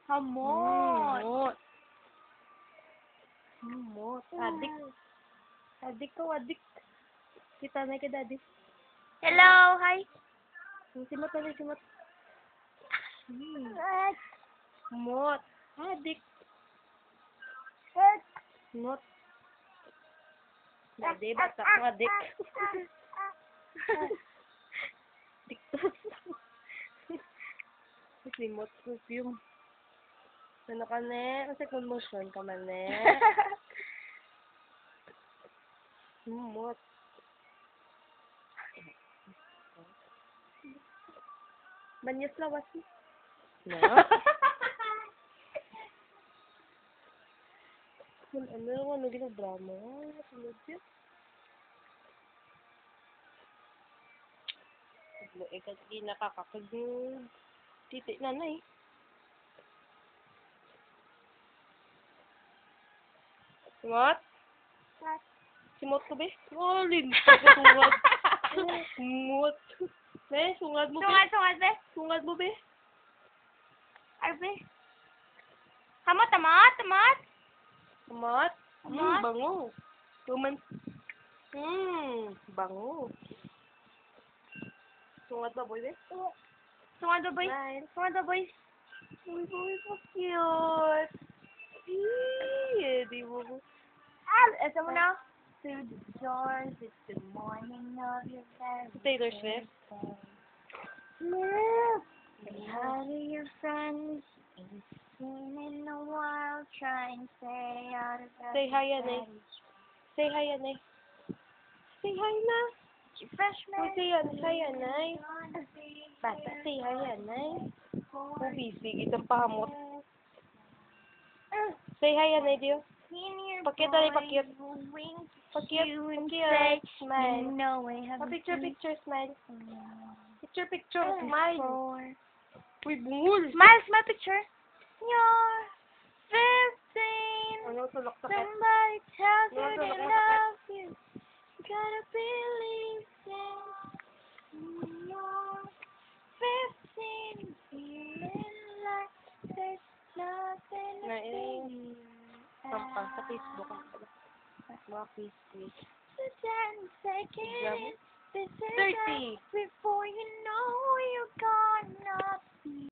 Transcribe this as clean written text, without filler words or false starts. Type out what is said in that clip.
Hamot. Hamot. Hamot. Adik. Adik ko, adik. Kita na kay daddy. Hello, hi. Simot na rin, simot. Hamot. Adik. Hamot. Daddy, bata ko, adik. Diktos. Simot, perfume. Ano ka ne? Kasi conmotion ka man ne. Simot. Banyas lawas mo. No? Ano ginadrama? Sunod yun. Ikaw di nakakapag titi na na eh. Simot? Simot ko be? Oh, lintas ka sungad. Simot. Be, sungad mo be? Sungad, be. Sungad mo be? Arbe. Hamot, hamot, hamot. Simot? Simot? Bango. Tuman. Bango. Sungad ba boy be? Sungad ba, boy? Smile. Sungad ba, boy? Boy, boy, so cute. Di mo mo. Ito mo na. To the shores, it's the morning of your very Taylor Swift. Look, say hi to your friends. Ain't seen in a while. Try and stay out of that. Say hi, Yanay. Say hi, Yanay. Say hi na. Your freshman. Oh, say hi, Yanay. Bata, say hi, Yanay. Oh, busy. Itong pahamot. Say hi, Yanay, Dio. Pakit, ali, pakit. Pakit, pakit. Smile. Picture, picture, smile. Picture, picture, smile. Uy, bungol. Smile picture. You're 15. Ano, tulok sa kat? Somebody tells you Ano, they tulok sa kat? love you. You gotta believe it. You're 15. Feeling like there's nothing to say. Sampa sa Facebook ang pala. Mga Facebook. So 10 seconds. This is 30. before you know you're gonna be